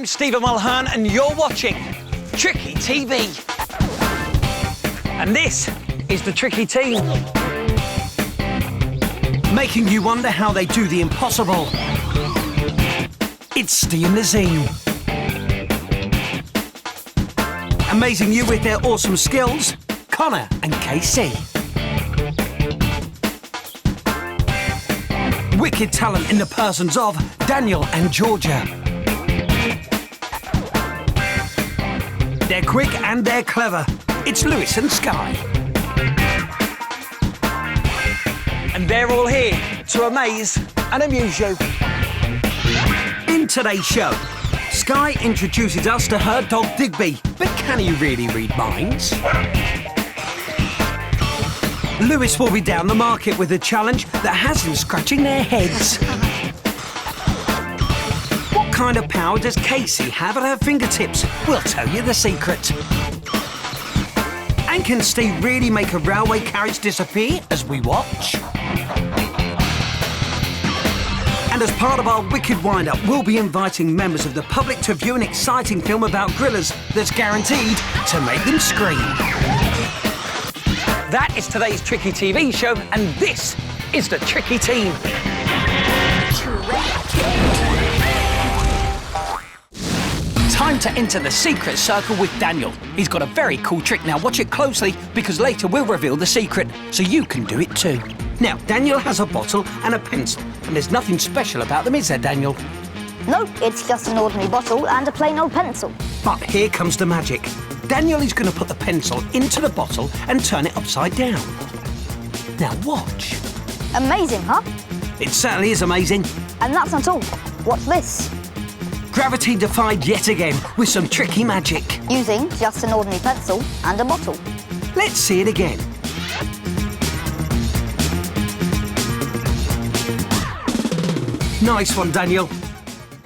I'm Stephen Mulhern and you're watching Tricky TV. And this is the Tricky Team. Making you wonder how they do the impossible. It's Steve and Nazim. Amazing you with their awesome skills, Connor and KC. Wicked talent in the persons of Daniel and Georgia. They're quick and they're clever. It's Lewis and Sky. And they're all here to amaze and amuse you. In today's show, Sky introduces us to her dog Digby, but can he really read minds? Lewis will be down the market with a challenge that has them scratching their heads. What kind of power does Casey have at her fingertips? We'll tell you the secret. And can Steve really make a railway carriage disappear as we watch? And as part of our wicked wind-up, we'll be inviting members of the public to view an exciting film about grillers that's guaranteed to make them scream. That is today's Tricky TV show, and this is the Tricky Team. Time to enter the secret circle with Daniel. He's got a very cool trick. Now watch it closely, because later we'll reveal the secret, so you can do it too. Now, Daniel has a bottle and a pencil, and there's nothing special about them, is there, Daniel? No, it's just an ordinary bottle and a plain old pencil. But here comes the magic. Daniel is going to put the pencil into the bottle and turn it upside down. Now watch. Amazing, huh? It certainly is amazing. And that's not all. What's this? Gravity defied yet again with some tricky magic. Using just an ordinary pencil and a bottle. Let's see it again. Nice one, Daniel.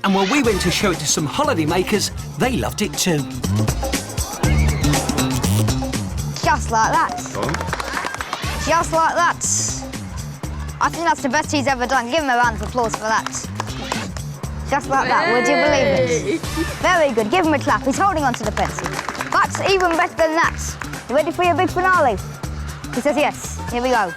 And when we went to show it to some holiday makers, they loved it too. Just like that. Just like that. I think that's the best he's ever done. Give him a round of applause for that. Just like that, would you believe it? Very good, give him a clap. He's holding on to the pencil. That's even better than that. You ready for your big finale? He says yes. Here we go.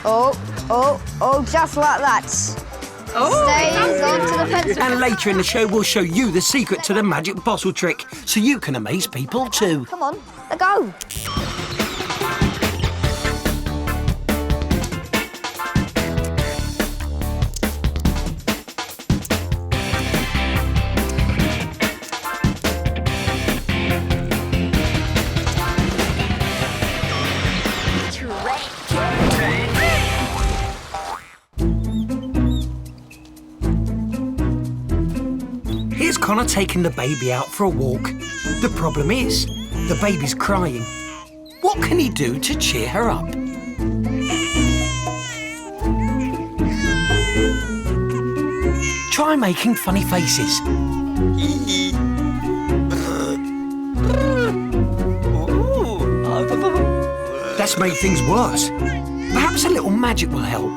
Oh, just like that. Stays onto the pencil. And later in the show, we'll show you the secret to the magic bottle trick, so you can amaze people too. Come on, let go. Here's Connor taking the baby out for a walk. The problem is, the baby's crying. What can he do to cheer her up? Try making funny faces. That's made things worse. Perhaps a little magic will help.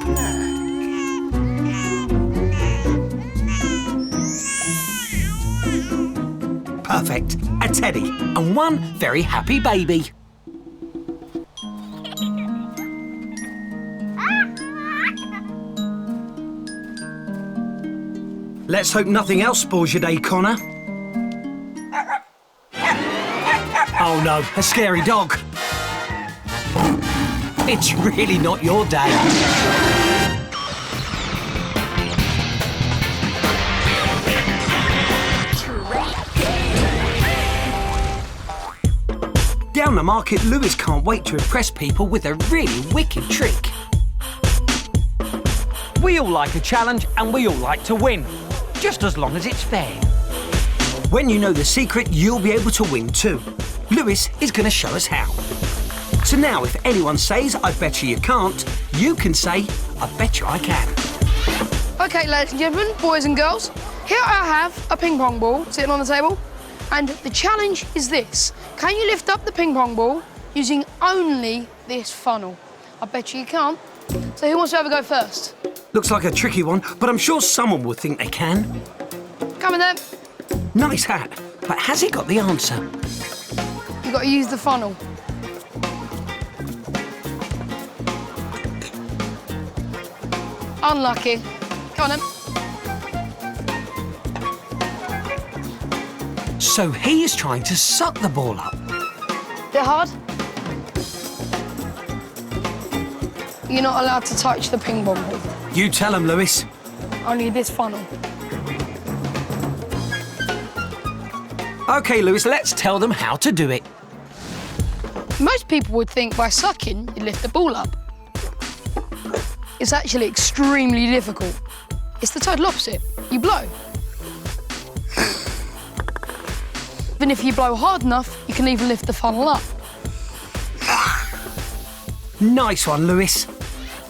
Perfect. A teddy and one very happy baby. Let's hope nothing else spoils your day, Connor. Oh no, a scary dog. It's really not your day. Down the market, Lewis can't wait to impress people with a really wicked trick. We all like a challenge and we all like to win, just as long as it's fair. When you know the secret, you'll be able to win too. Lewis is going to show us how. So now, if anyone says, I bet you can't, you can say, I bet you I can. OK, ladies and gentlemen, boys and girls, here I have a ping pong ball sitting on the table. And the challenge is this. Can you lift up the ping pong ball using only this funnel? I bet you can't. So who wants to have a go first? Looks like a tricky one, but I'm sure someone will think they can. Come on then. Nice hat, but has he got the answer? You've got to use the funnel. Unlucky. Come on then. So he is trying to suck the ball up. Bit hard. You're not allowed to touch the ping pong ball. You tell him, Lewis. Only this funnel. OK, Lewis, let's tell them how to do it. Most people would think by sucking, you lift the ball up. It's actually extremely difficult. It's the total opposite. You blow. Even if you blow hard enough, you can even lift the funnel up. Nice one, Lewis.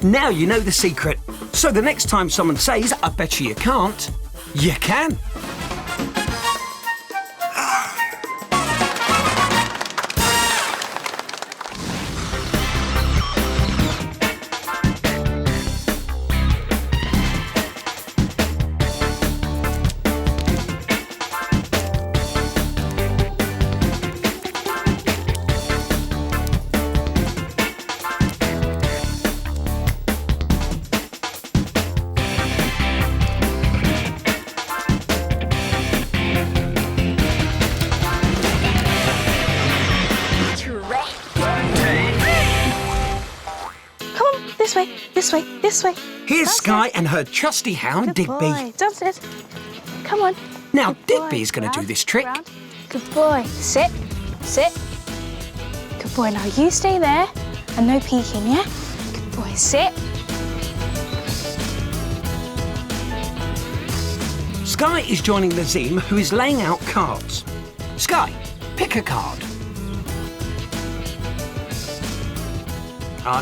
Now you know the secret. So the next time someone says, I bet you can't, you can. This way. Here's That's Sky it. and her trusty hound, Good Digby. boy. That's it. Come on. Now, Good boy. Digby's going to do Round, this trick. round. Good boy. Sit. Sit. Good boy. Now you stay there and no peeking, yeah? Good boy. Sit. Sky is joining Nazim, who is laying out cards. Sky, pick a card.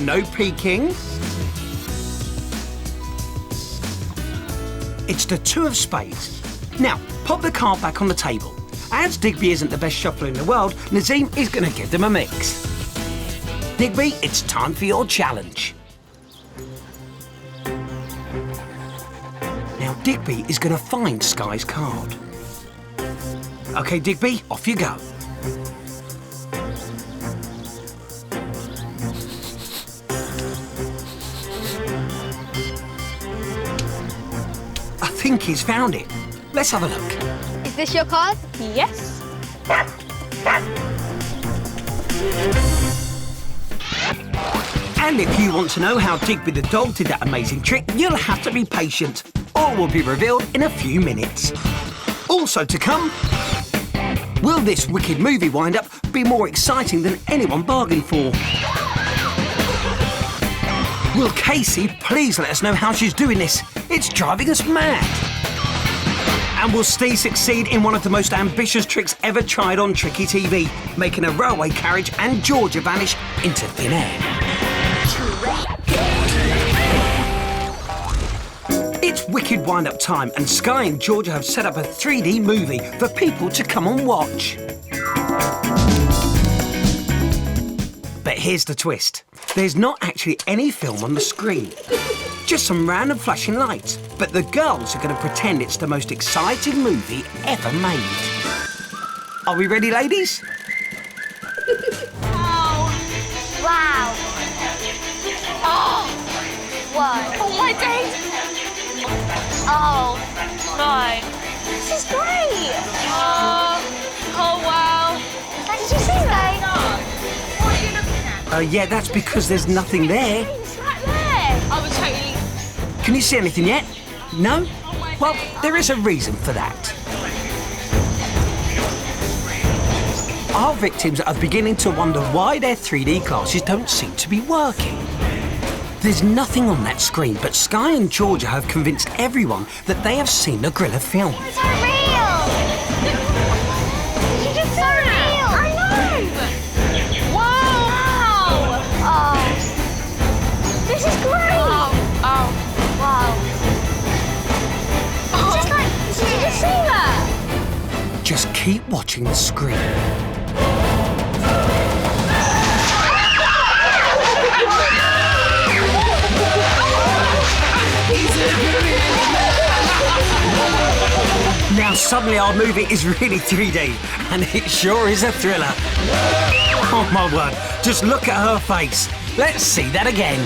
No peeking. It's the 2 of spades. Now, pop the card back on the table. As Digby isn't the best shuffler in the world, Nazim is going to give them a mix. Digby, it's time for your challenge. Now, Digby is going to find Sky's card. OK, Digby, off you go. I think he's found it. Let's have a look. Is this your card? Yes. And if you want to know how Digby the dog did that amazing trick, you'll have to be patient. All will be revealed in a few minutes. Also to come, will this wicked movie wind-up be more exciting than anyone bargained for? Will Casey please let us know how she's doing this? It's driving us mad. And will Steve succeed in one of the most ambitious tricks ever tried on Tricky TV, making a railway carriage and Georgia vanish into thin air? It's wicked wind-up time, and Sky and Georgia have set up a 3D movie for people to come and watch. But here's the twist. There's not actually any film on the screen. Just some random flashing lights. But the girls are going to pretend it's the most exciting movie ever made. Are we ready, ladies? Wow. Oh. Whoa. Oh my days. Oh. No. This is great. Oh wow. Did you see that? What are you looking at? Yeah, that's because there's nothing there. It's right there. I was totally. Can you see anything yet? No? Well, there is a reason for that. Our victims are beginning to wonder why their 3D glasses don't seem to be working. There's nothing on that screen, but Sky and Georgia have convinced everyone that they have seen the Gorilla film. It's so real. It's just so real. I know. Wow. Oh. This is great. Oh. Wow. Oh. Just like, did you just see that? Just keep watching the screen. Now Now suddenly our movie is really 3D, and it sure is a thriller. Oh my word, just look at her face. Let's see that again.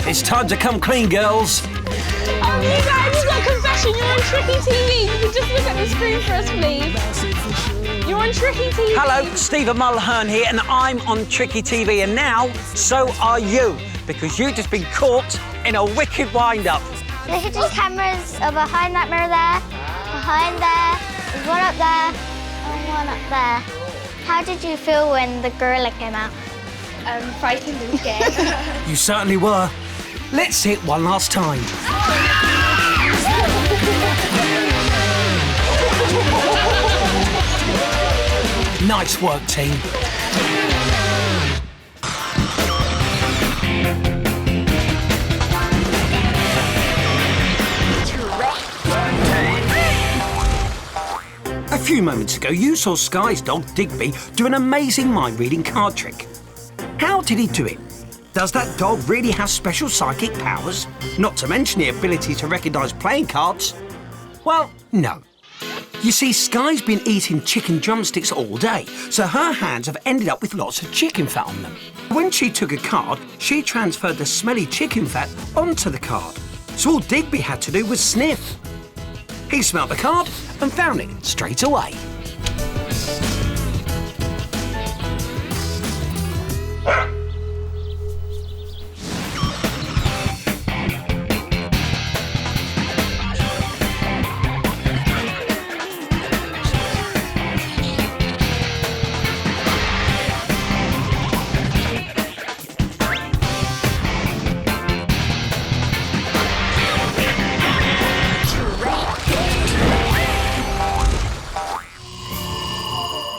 It's time to come clean, girls. Oh, you guys, we've got a confession. You're on Tricky TV. You can just look at the screen for us, please. You're on Tricky TV. Hello, Stephen Mulhern here, and I'm on Tricky TV, and now so are you, because you've just been caught in a wicked wind-up. The hidden cameras are behind that mirror there, behind there, there's one up there, and one up there. How did you feel when the gorilla came out? Frightened and scared. You certainly were. Let's see it one last time. Nice work, team. A few moments ago, you saw Sky's dog, Digby, do an amazing mind-reading card trick. How did he do it? Does that dog really have special psychic powers? Not to mention the ability to recognise playing cards? Well, no. You see, Sky's been eating chicken drumsticks all day, so her hands have ended up with lots of chicken fat on them. When she took a card, she transferred the smelly chicken fat onto the card. So all Digby had to do was sniff. He smelled the card and found it straight away.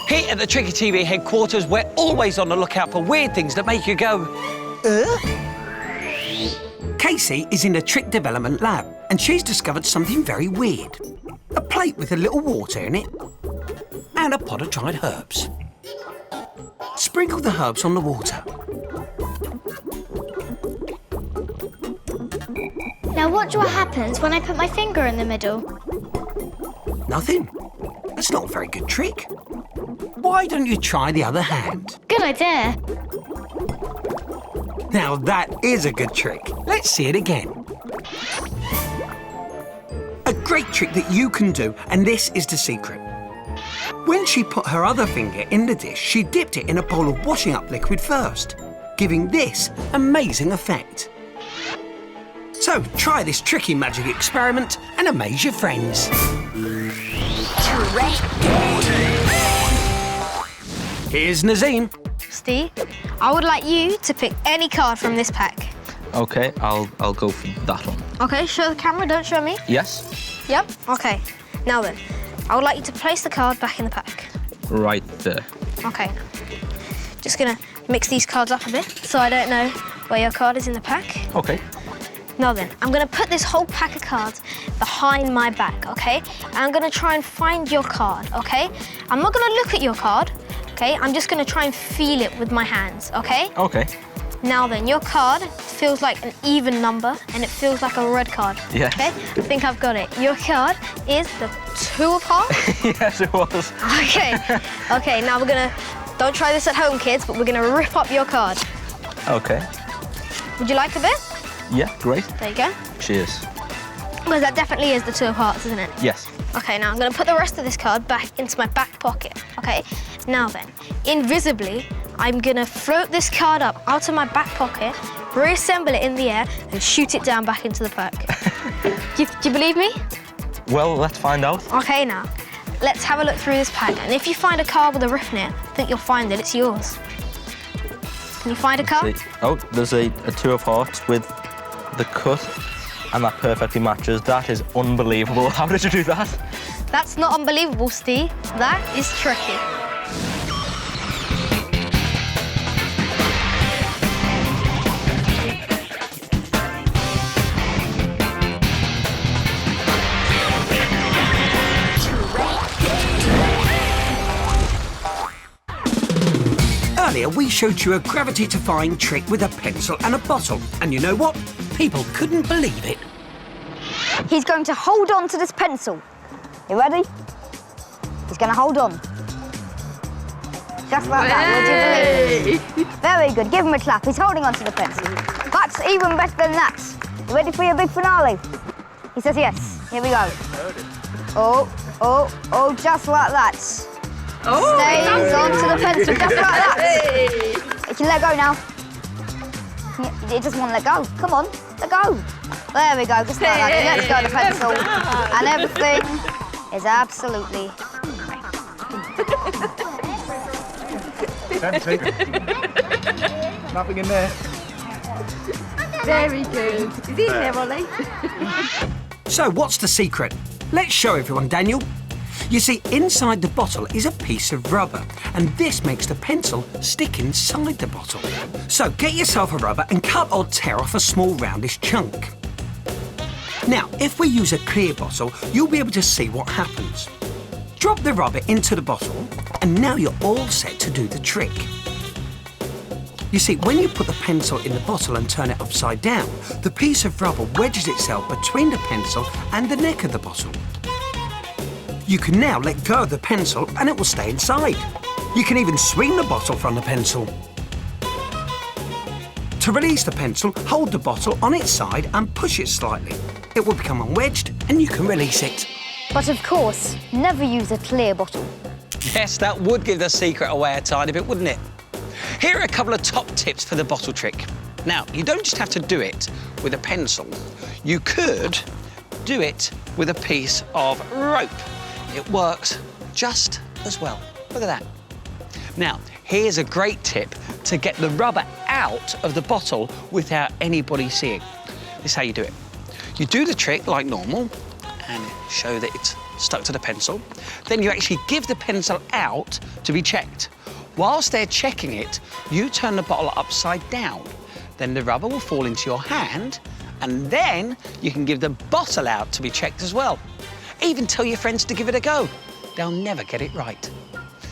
Here at the Tricky TV headquarters, we're always on the lookout for weird things that make you go, Casey is in the trick development lab, and she's discovered something very weird. A plate with a little water in it, and a pot of dried herbs. Sprinkle the herbs on the water. Now watch what happens when I put my finger in the middle. Nothing. That's not a very good trick. Why don't you try the other hand? Good idea. Now that is a good trick. Let's see it again. A great trick that you can do, and this is the secret. When she put her other finger in the dish, she dipped it in a bowl of washing up liquid first, giving this amazing effect. So try this tricky magic experiment and amaze your friends. Here's Nazim. Steve, I would like you to pick any card from this pack. Okay, I'll go for that one. Okay, show the camera, don't show me. Yes, Yep. Okay. Now then, I would like you to place the card back in the pack. right there. Okay. Just gonna mix these cards up a bit so I don't know where your card is in the pack. Okay. Now then, I'm gonna put this whole pack of cards behind my back, okay? And I'm gonna try and find your card, okay? I'm not gonna look at your card, okay? I'm just gonna try and feel it with my hands, okay? Okay. Now then, your card feels like an even number and it feels like a red card. Yeah. Okay? I think I've got it. Your card is the 2 of hearts. Yes, it was. Okay. Okay, now we're gonna, don't try this at home, kids, but we're gonna rip up your card. Okay. Would you like a bit? Yeah, great. There you go. Cheers. Because that definitely is the 2 of hearts, isn't it? Yes. Okay, now I'm gonna put the rest of this card back into my back pocket, okay? Now then, invisibly, I'm gonna float this card up out of my back pocket, reassemble it in the air, and shoot it down back into the pack. do you believe me? Well, let's find out. Okay, now, let's have a look through this pack, and if you find a card with a riff in it, I think you'll find that it's yours. Can you find a card? Oh, there's a 2 of hearts with the cut, and that perfectly matches. That is unbelievable. How did you do that? That's not unbelievable, Steve. That is tricky. Earlier, we showed you a gravity-defying trick with a pencil and a bottle. And you know what? People couldn't believe it. He's going to hold on to this pencil. You ready? He's going to hold on. Just like that, would you believe it? Very good, give him a clap. He's holding on to the pencil. That's even better than that. You ready for your big finale? He says yes. Here we go. Oh, just like that. Stays onto the pencil, just like that. You can let go now. It doesn't want to let go. Come on, let go. There we go, just like that. He lets go of the pencil. And everything is absolutely empty. Nothing in there. Very good. Is he in there, Ollie? So what's the secret? Let's show everyone, Daniel. You see, inside the bottle is a piece of rubber, and this makes the pencil stick inside the bottle. So get yourself a rubber and cut or tear off a small roundish chunk. Now, if we use a clear bottle, you'll be able to see what happens. Drop the rubber into the bottle, and now you're all set to do the trick. You see, when you put the pencil in the bottle and turn it upside down, the piece of rubber wedges itself between the pencil and the neck of the bottle. You can now let go of the pencil and it will stay inside. You can even swing the bottle from the pencil. To release the pencil, hold the bottle on its side and push it slightly. It will become unwedged and you can release it. But of course, never use a clear bottle. Yes, that would give the secret away a tiny bit, wouldn't it? Here are a couple of top tips for the bottle trick. Now, you don't just have to do it with a pencil. You could do it with a piece of rope. It works just as well. Look at that. Now, here's a great tip to get the rubber out of the bottle without anybody seeing. This is how you do it. You do the trick like normal and show that it's stuck to the pencil. Then you actually give the pencil out to be checked. Whilst they're checking it, you turn the bottle upside down. Then the rubber will fall into your hand, and then you can give the bottle out to be checked as well. Even tell your friends to give it a go. They'll never get it right.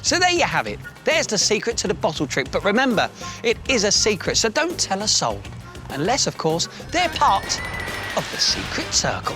So there you have it. There's the secret to the bottle trick. But remember, it is a secret, so don't tell a soul. Unless, of course, they're part of the secret circle.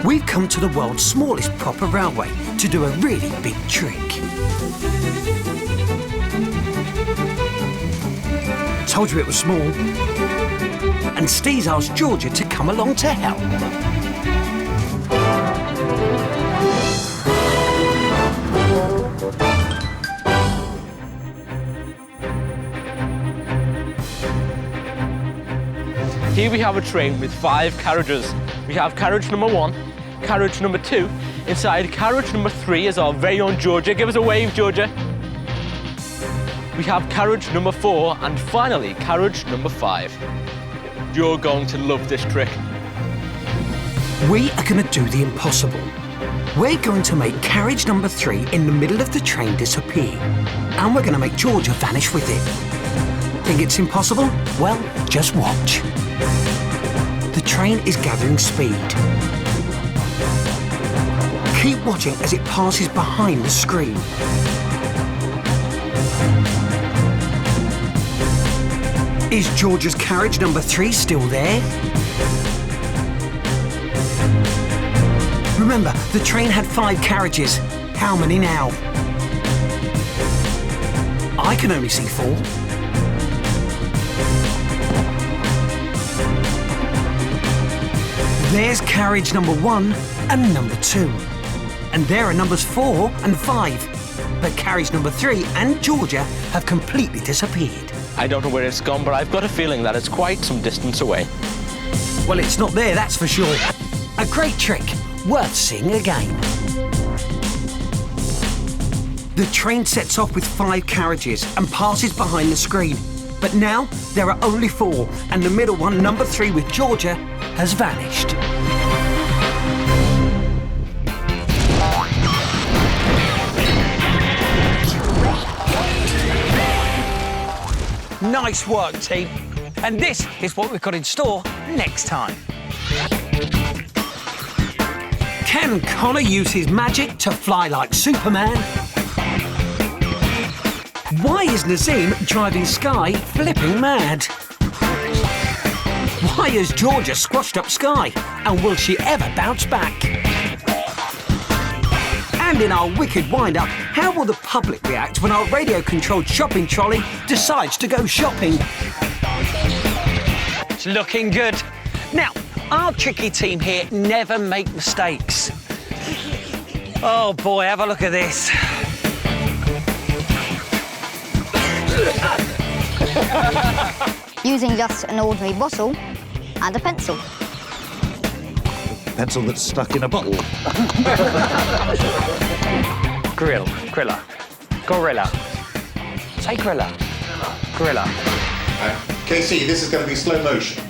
We've come to the world's smallest proper railway to do a really big trick. Told you it was small. And Steve's asked Georgia to come along to help. Here we have a train with 5 carriages. We have carriage number 1, carriage number 2. Inside carriage number 3 is our very own Georgia. Give us a wave, Georgia. We have carriage number 4 and finally carriage number 5. You're going to love this trick. We are going to do the impossible. We're going to make carriage number 3 in the middle of the train disappear. And we're going to make Georgia vanish with it. Think it's impossible? Well, just watch. The train is gathering speed. Keep watching as it passes behind the screen. Is Georgia's carriage number 3 still there? Remember, the train had 5 carriages. How many now? I can only see 4. There's carriage number 1 and number 2. And there are numbers 4 and 5. But carriage number 3 and Georgia have completely disappeared. I don't know where it's gone, but I've got a feeling that it's quite some distance away. Well, it's not there, that's for sure. A great trick, worth seeing again. The train sets off with 5 carriages and passes behind the screen. But now there are only 4, and the middle one, number 3 with Georgia, has vanished. Nice work, team. And this is what we've got in store next time. Can Connor use his magic to fly like Superman? Why is Nazim driving Sky flipping mad? Why has Georgia squashed up Sky? And will she ever bounce back? And in our wicked wind-up, how will the public react when our radio-controlled shopping trolley decides to go shopping? It's looking good. Now, our tricky team here never make mistakes. Oh boy, have a look at this. Using just an ordinary bottle and a pencil. Pencil that's stuck in a bottle. Grilla. Gorilla. Say grilla. Gorilla. KC, this is going to be slow motion.